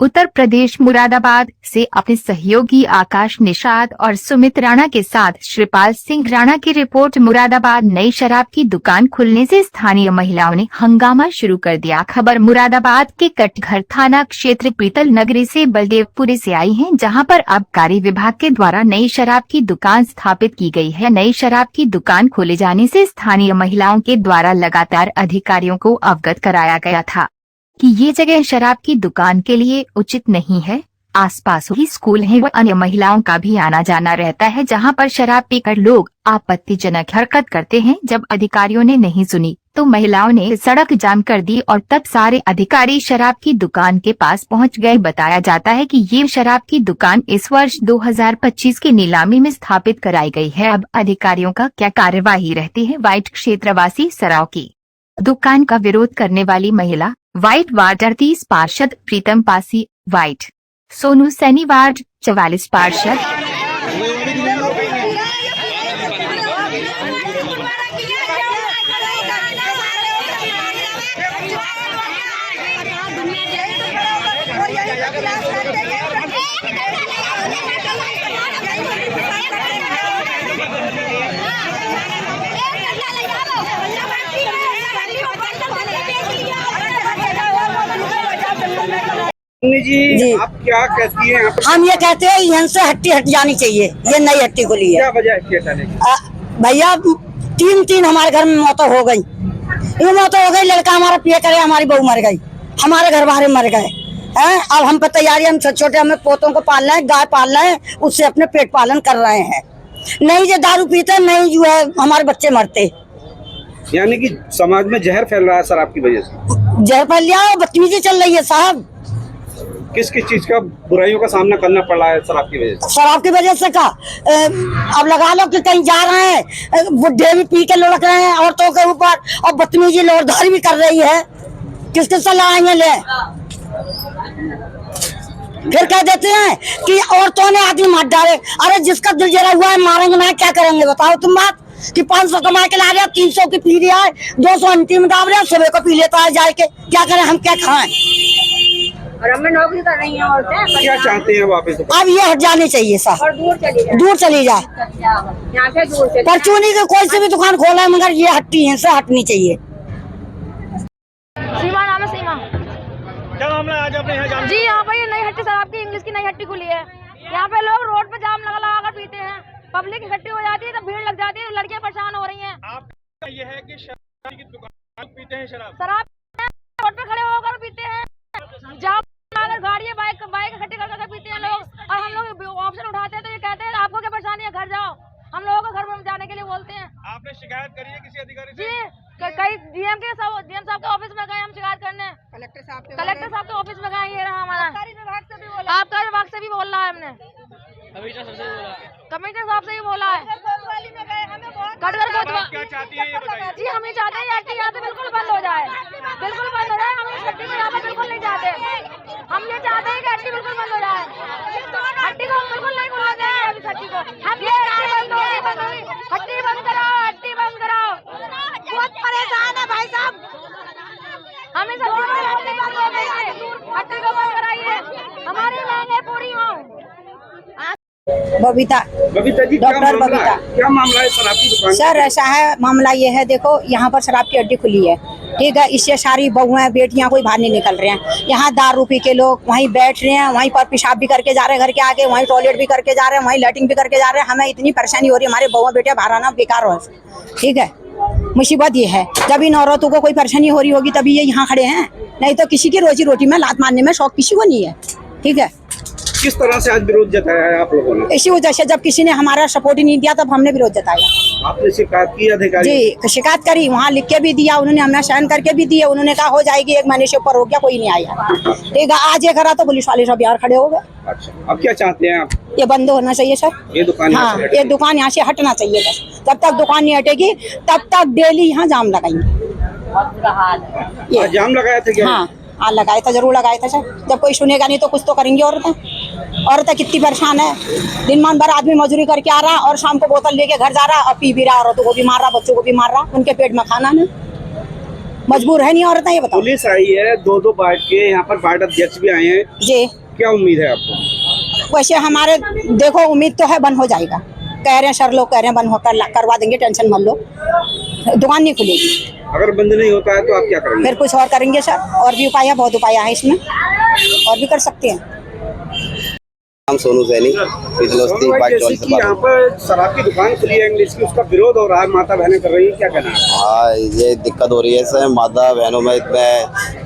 उत्तर प्रदेश मुरादाबाद से अपने सहयोगी आकाश निषाद और सुमित राणा के साथ श्रीपाल सिंह राणा की रिपोर्ट। मुरादाबाद नई शराब की दुकान खुलने से स्थानीय महिलाओं ने हंगामा शुरू कर दिया। खबर मुरादाबाद के कटघर थाना क्षेत्र पीतल नगरी से बलदेवपुरी से आई है, जहां पर आबकारी विभाग के द्वारा नई शराब की दुकान स्थापित की गई है। नई शराब की दुकान खोले जाने से स्थानीय महिलाओं के द्वारा लगातार अधिकारियों को अवगत कराया गया था कि ये जगह शराब की दुकान के लिए उचित नहीं है। आसपास ही स्कूल है व अन्य महिलाओं का भी आना जाना रहता है, जहां पर शराब पीकर लोग आपत्तिजनक हरकत करते हैं। जब अधिकारियों ने नहीं सुनी तो महिलाओं ने सड़क जाम कर दी और तब सारे अधिकारी शराब की दुकान के पास पहुंच गए। बताया जाता है कि ये शराब की दुकान इस वर्ष 2025 की नीलामी में स्थापित कराई गई है। अब अधिकारियों का क्या कार्यवाही रहती है। वाइट क्षेत्रवासी सराव की दुकान का विरोध करने वाली महिला वाइट वार्ड 38 पार्षद प्रीतम पासी, वाइट सोनू सैनी वार्ड 44 पार्षद। जी आप क्या कहती हैं? हम ये कहते हैं यहाँ से हट्टी हट जानी चाहिए। ये नई हट्टी खुली है। क्या वजह है हटाने की? भैया तीन हमारे घर में मौत हो गई। ये मौत हो गई, लड़का हमारा पिए करे, हमारी बहू मर गई, हमारे घर वाले मर गए हैं। अब हम पर तैयारी, हम छोटे छोटे हमें पोतों को पालना है, गाय पालना है, उससे अपने पेट पालन कर रहे हैं। नहीं जो दारू पीते, नहीं जो है हमारे बच्चे मरते। यानी कि समाज में जहर फैल रहा है शराब की वजह से। जहर फैल गया, बदतमीजी चल रही है साहब। किस किस चीज का बुराइयों का सामना करना पड़ रहा है शराब की वजह से? शराब की वजह से का अब लगा लो कि कहीं जा रहे हैं, बुढ़े भी पी के लुढ़क रहे हैं औरतों के ऊपर, और बदतमीजी लोरधारी भी कर रही है। किस किस से लड़ाइयाँ ले, फिर कह देते हैं कि औरतों ने आदमी मार डाले। अरे जिसका दिल जला हुआ है मारेंगे ना, क्या करेंगे बताओ तुम बात। कि 500 कमा के ला रहे, 300 की पी रहा है, 200 अंतिम डाल रहे, सुबह को पी लेता है जाए के। क्या करें, हम क्या खाएं? और हमें नौकरी कर रही हैं औरतें। क्या चाहते हैं वापस? अब ये हट जाने चाहिए साहब, और दूर चली जाए, दूर चली जाए। यहाँ से दूर चली जाए। परचूनी की कोई सी भी दुकान खोला है, मगर ये हट्टी है से हटनी चाहिए। सीमा नाम है, सीमा। क्या मामला आज आपने यहाँ जाम? जी यहाँ पर ये नई हट्टी शराब की इंग्लिश की नई हट्टी खुली है। यहाँ पे लोग रोड पे जाम लगा कर पीते हैं, पब्लिक इकट्ठी हो जाती है तो भीड़ लग जाती है, लड़कियाँ परेशान हो रही हैं। आपका ये है कि शराब की दुकान पीते हैं शराब रोड पे खड़े होकर पीते हैं, जाम अगर गाड़ी बाइक इकट्ठी कर पीते हैं लोग। और हम लोग ऑप्शन उठाते हैं तो ये कहते हैं आपको क्या परेशानी है, घर जाओ। हम लोगों को घर में जाने के लिए बोलते हैं। आपने शिकायत करी है किसी अधिकारी से? जी कई डीएम साहब के ऑफिस में गए हम शिकायत करने, कलेक्टर साहब के ऑफिस में गए। ये रहा हमारा आबकारी विभाग से भी बोल रहा है हमने, कमिश्नर साहब से भी बोला है। क्या चाहती है ये बताइए? जी हम ये चाहते हैं हट्टी यहाँ से बिल्कुल बंद हो जाए, बिल्कुल बंद हो जाए। हम इस हट्टी को यहाँ पर बिल्कुल नहीं चाहते। हम ये चाहते हैं कि हट्टी बिल्कुल बंद हो जाए, हट्टी को बिल्कुल नहीं खोला जाए। इस हट्टी को हम ये हट्टी बंद कराओ, हट्टी बंद कराओ। बहुत परेशान है भाई साहब, हम इस हट्टी को बंद कराइए, हमारी मांगे पूरी हों। बबीता जी, डॉक्टर बबीता। क्या मामला है शराब की दुकान? सर ऐसा है, मामला ये है, देखो यहाँ पर शराब की अड्डी खुली है, ठीक है। इससे सारी बहुएं बेटियां कोई बाहर नहीं निकल रहे हैं। यहाँ दारू पी के लोग वहीं बैठ रहे हैं, वहीं पर पेशाब भी करके जा रहे हैं घर के आगे, वहीं टॉयलेट भी करके जा रहे हैं, वहीं लैट्रिन भी करके जा रहे हैं। हमें इतनी परेशानी हो रही है, हमारे बहुएं बेटियां बाहर आना बेकार हो, ठीक है। मुसीबत ये है, जब इन औरतों को कोई परेशानी हो रही होगी तभी ये यहाँ खड़े हैं, नहीं तो किसी की रोजी रोटी में लात मारने में शौक किसी को नहीं है, ठीक है। किस तरह से आज विरोध जताया है आप लोगों ने? इसी वजह से, जब किसी ने हमारा सपोर्ट ही नहीं दिया तब हमने विरोध जताया। आपने शिकायत की अधिकारी? जी शिकायत करी, वहाँ लिख के भी दिया उन्होंने, हमें साइन करके भी दिए। उन्होंने कहा हो जाएगी, 1 महीने से ऊपर हो गया, कोई नहीं आया, ठीक है। आज ये करा तो पुलिस वाले सब यार खड़े हो गए। अच्छा, अब क्या चाहते हैं आप? ये बंद होना चाहिए सर, ये दुकान? हाँ ये दुकान यहाँ से हटना चाहिए बस। जब तक दुकान नहीं हटेगी तब तक डेली यहाँ जाम लगाएंगे। जाम लगाया था क्या? हाँ लगाया था, जरूर लगाया था सर। जब कोई सुनेगा नहीं तो कुछ तो करेंगी औरतें कितनी परेशान है। दिन मान भर आदमी मजदूरी करके आ रहा और शाम को बोतल लेके घर जा रहा और पी भी रहा, औरतों को भी मार रहा, बच्चों को भी मार रहा, उनके पेट में खाना नहीं। मजबूर है नहीं औरतें, ये बताओ पुलिस आई है, दो वार्ड के, यहाँ पर वार्ड अध्यक्ष भी आए हैं, जी। क्या उम्मीद है आपको? वैसे हमारे देखो उम्मीद तो है बंद हो जाएगा, कह रहे हैं सर लोग कह रहे हैं बंद होकर करवा देंगे, टेंशन मत लो, दुकान नहीं खुलेगी। अगर बंद नहीं होता है तो आप क्या करेंगे? फिर कुछ और करेंगे सर, और भी उपाय है, बहुत उपाय है इसमें, और भी कर सकते हैं। हम सोनू सैनी सोनू भाई, जैसे कि यहाँ पर शराब की दुकान खुली है इंग्लिश की, उसका विरोध हो रहा है, माता बहनें कर रही है, क्या कहना है? हाँ, ये दिक्कत हो रही है सर, माता बहनों में इसमें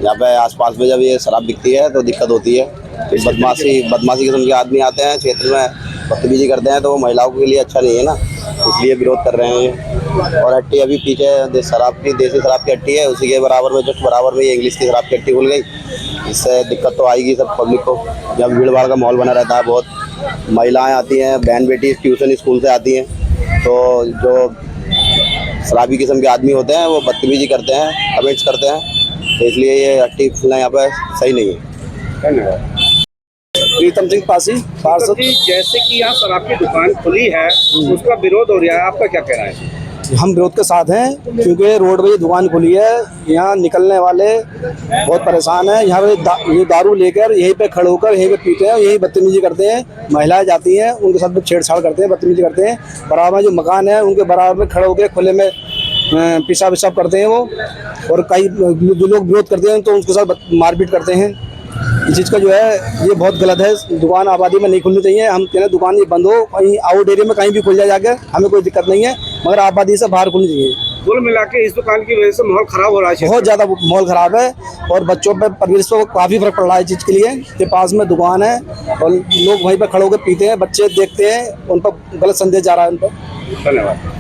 यहाँ पे आसपास में जब ये शराब बिकती है तो दिक्कत होती है। बदमाशी किस्म के आदमी आते हैं क्षेत्र में, बदतमीजी करते हैं, तो वो महिलाओं के लिए अच्छा नहीं है ना, इसलिए विरोध कर रहे हैं ये। और हट्टी अभी पीछे शराब की, देसी शराब की हट्टी है, उसी के बराबर में जस्ट बराबर में ये इंग्लिश की शराब की हट्टी खुल गई। इससे दिक्कत तो आएगी सब पब्लिक को, जब भीड़ भाड़ का माहौल बना रहता है, बहुत महिलाएं आती हैं, बहन बेटी ट्यूशन स्कूल से आती हैं, तो जो शराबी किस्म के आदमी होते हैं वो बदतमीजी करते हैं, कमेंट्स करते हैं, तो इसलिए ये हट्टी खुलना यहाँ पर सही नहीं है। धन्यवाद। प्रीतम सिंह पासी पार्षद। जी, जैसे कि यहाँ शराब की दुकान खुली है, उसका विरोध हो रहा है, आपका क्या कहना है? हम विरोध के साथ हैं, क्योंकि रोड पे ये दुकान खुली है, यहाँ निकलने वाले बहुत परेशान हैं। यहाँ पे ये दारू लेकर यहीं पे खड़े होकर यहीं पे पीते हैं, यहीं बदतमीजी करते हैं, महिलाएं जाती हैं उनके साथ में छेड़छाड़ करते हैं, बदतमीजी करते हैं। बराबर में जो मकान है उनके बराबर में खड़े होकर खुले में पेशाब वेशाब करते हैं वो, और कई जो लोग विरोध करते हैं तो उनके साथ मारपीट करते हैं। इस चीज़ का जो है ये बहुत गलत है, दुकान आबादी में नहीं खुलनी चाहिए। हम कहते हैं दुकान ये बंद हो, कहीं आउट एरिया में कहीं भी खुल जाए जाके, हमें कोई दिक्कत नहीं है, मगर आबादी से बाहर खुलनी चाहिए। कुल मिला के इस दुकान की वजह से माहौल खराब हो रहा है, बहुत ज़्यादा माहौल ख़राब है, और बच्चों पे परवरिश पे काफ़ी फर्क पड़ रहा है इस चीज़ के लिए, कि पास में दुकान है और लोग वहीं पर खड़े होकर पीते हैं, बच्चे देखते हैं, उन पर गलत संदेश जा रहा है उन पर। धन्यवाद।